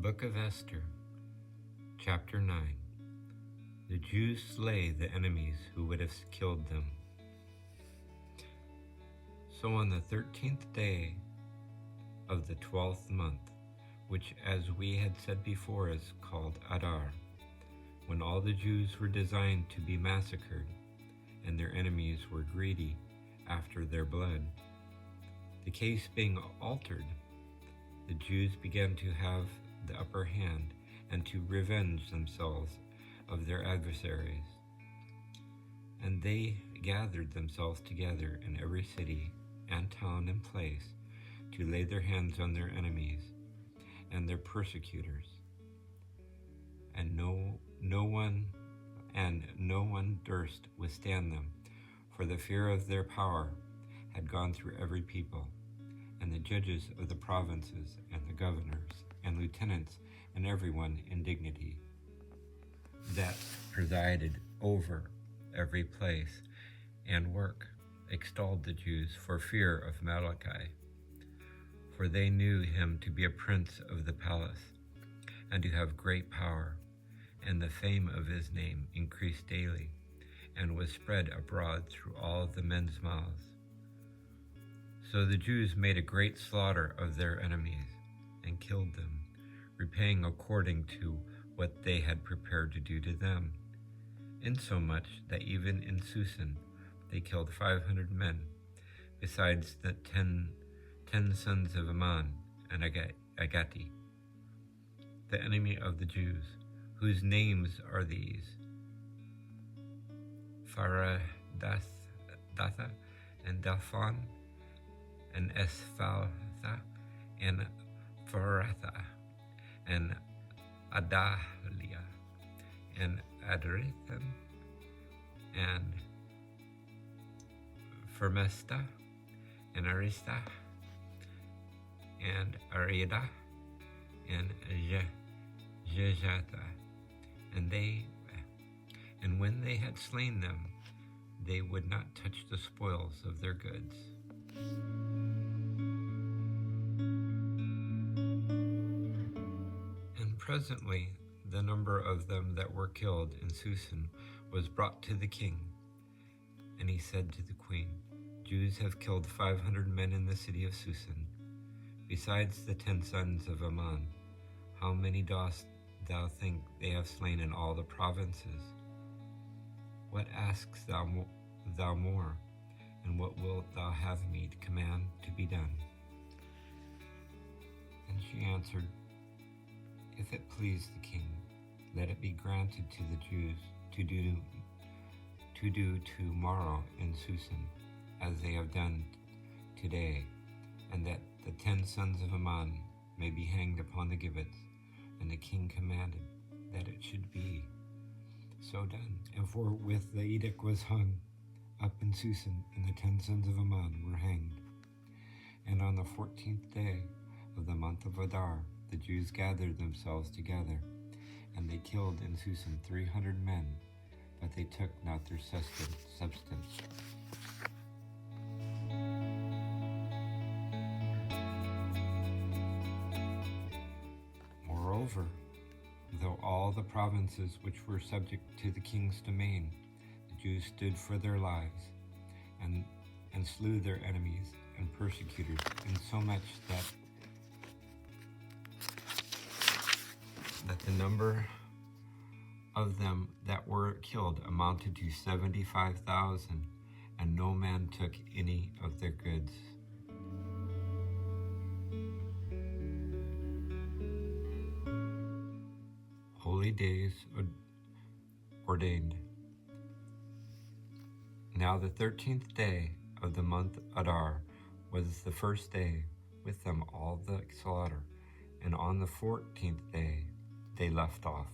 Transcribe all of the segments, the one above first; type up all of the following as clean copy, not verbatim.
Book of Esther, Chapter 9. The Jews slay the enemies who would have killed them. So on the 13th day of the 12th month, which as we had said before is called Adar, when all the Jews were designed to be massacred, and their enemies were greedy after their blood, the case being altered, the Jews began to have the upper hand and to revenge themselves of their adversaries. And they gathered themselves together in every city and town and place to lay their hands on their enemies and their persecutors. And no one durst withstand them, for the fear of their power had gone through every people. And the judges of the provinces and the governors and lieutenants and everyone in dignity that presided over every place and work extolled the Jews for fear of Malachi, for they knew him to be a prince of the palace and to have great power, and the fame of his name increased daily and was spread abroad through all the men's mouths. So the Jews made a great slaughter of their enemies and killed them, repaying according to what they had prepared to do to them, insomuch that even in Susan they killed 500 men, besides the ten sons of Ammon and Agati, the enemy of the Jews, whose names are these: Pharadatha and Dalphon and Esphaltha and Pharatha and Adalia and Adrathan and Fermesta and Arista and Arida and Jejatha. And when they had slain them, they would not touch the spoils of their goods. And presently the number of them that were killed in Susan was brought to the king. And he said to the queen, Jews have killed 500 men in the city of Susan, besides the 10 sons of Ammon. How many dost thou think they have slain in all the provinces? What askest thou more, and what wilt thou have me to command to be done? And she answered, If it please the king, let it be granted to the Jews to do tomorrow in Susan, as they have done today, and that the 10 sons of Ammon may be hanged upon the gibbets. And the king commanded that it should be so done. And forthwith the edict was hung up in Susan, and the 10 sons of Ammon were hanged. And on the 14th day of the month of Adar, the Jews gathered themselves together, and they killed in Susan 300 men, but they took not their substance. Moreover, though all the provinces which were subject to the king's domain, the Jews stood for their lives, and slew their enemies and persecutors, insomuch that the number of them that were killed amounted to 75,000, and no man took any of their goods. Holy days ordained. Now the 13th day of the month Adar was the first day, with them all the slaughter, and on the 14th day they left off,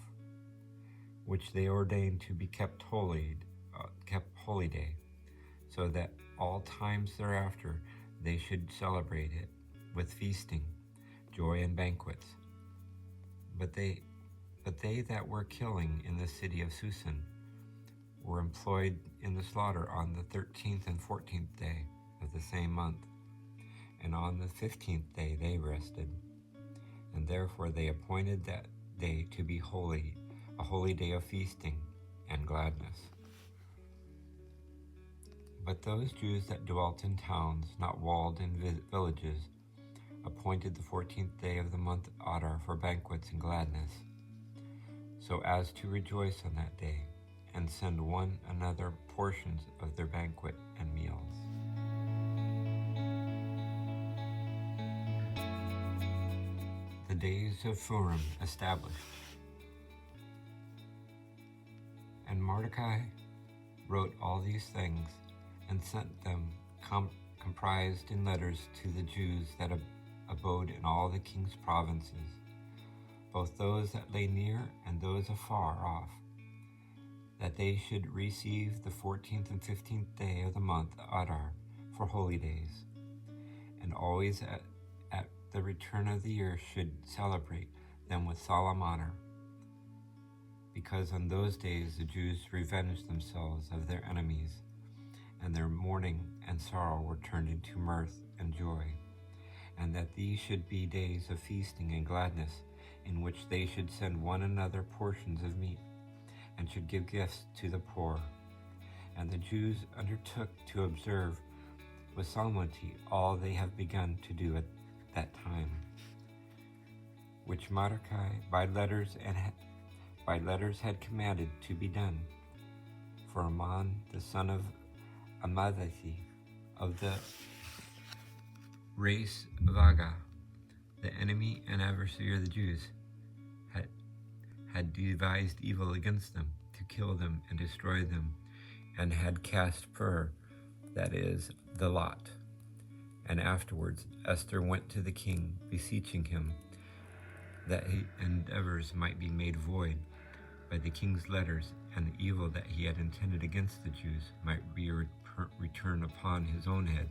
which they ordained to be kept holy day, so that all times thereafter they should celebrate it with feasting, joy, and banquets. But they that were killing in the city of Susan were employed in the slaughter on the 13th and 14th day of the same month, and on the 15th day they rested. and therefore they appointed that day to be holy, a holy day of feasting and gladness. But those Jews that dwelt in towns, not walled in villages, appointed the 14th day of the month Adar for banquets and gladness, so as to rejoice on that day, and send one another portions of their banquet and meals. The days of Purim established. And Mordecai wrote all these things and sent them comprised in letters to the Jews that abode in all the king's provinces, both those that lay near and those afar off, that they should receive the 14th and 15th day of the month Adar for holy days, and always at the return of the year should celebrate them with solemn honor, because on those days the Jews revenged themselves of their enemies, and their mourning and sorrow were turned into mirth and joy, and that these should be days of feasting and gladness, in which they should send one another portions of meat, and should give gifts to the poor. And the Jews undertook to observe with solemnity all they have begun to do at that time, which Mordecai by letters had commanded to be done. For Aman, the son of Amadatha, of the race of Aga, the enemy and adversary of the Jews, had devised evil against them, to kill them and destroy them, and had cast pur, that is, the lot. And afterwards Esther went to the king, beseeching him that his endeavors might be made void by the king's letters, and the evil that he had intended against the Jews might be returned upon his own head.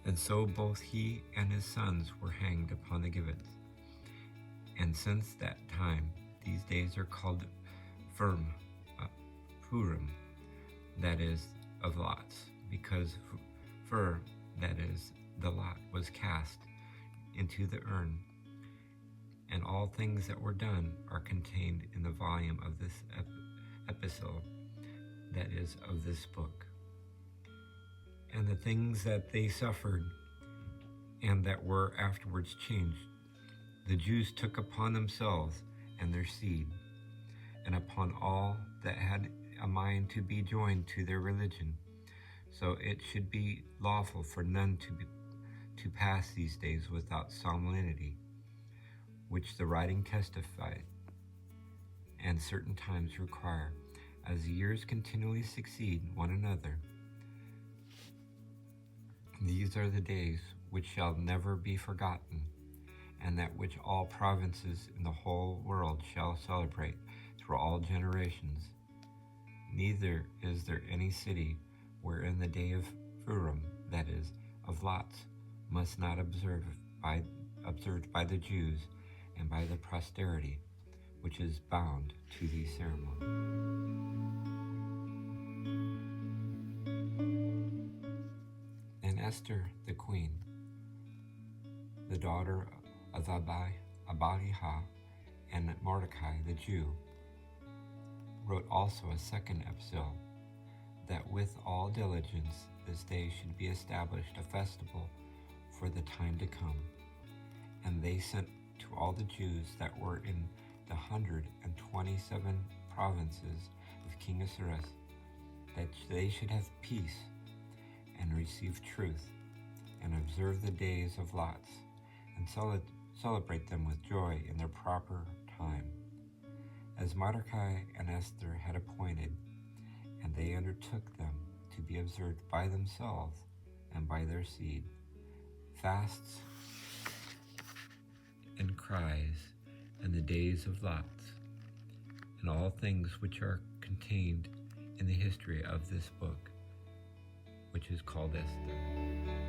And so both he and his sons were hanged upon the gibbets. And since that time, these days are called Purim, that is, of lots, because that is, the lot, was cast into the urn. And all things that were done are contained in the volume of this epistle, that is, of this book. And the things that they suffered, and that were afterwards changed, the Jews took upon themselves and their seed, and upon all that had a mind to be joined to their religion, so it should be lawful for none to pass these days without solemnity, which the writing testified, and certain times require, as the years continually succeed one another. These are the days which shall never be forgotten, and that which all provinces in the whole world shall celebrate through all generations. Neither is there any city wherein the day of Purim, that is, of lots, must not observed by the Jews and by the posterity, which is bound to these ceremonies. And Esther the queen, the daughter of Abaliha and Mordecai the Jew, wrote also a second epistle, that with all diligence this day should be established a festival for the time to come. And they sent to all the Jews that were in the 127 provinces of King Ahasuerus, that they should have peace and receive truth, and observe the days of lots, and celebrate them with joy in their proper time, as Mordecai and Esther had appointed, and they undertook them to be observed by themselves and by their seed, fasts and cries, and the days of lots, and all things which are contained in the history of this book, which is called Esther.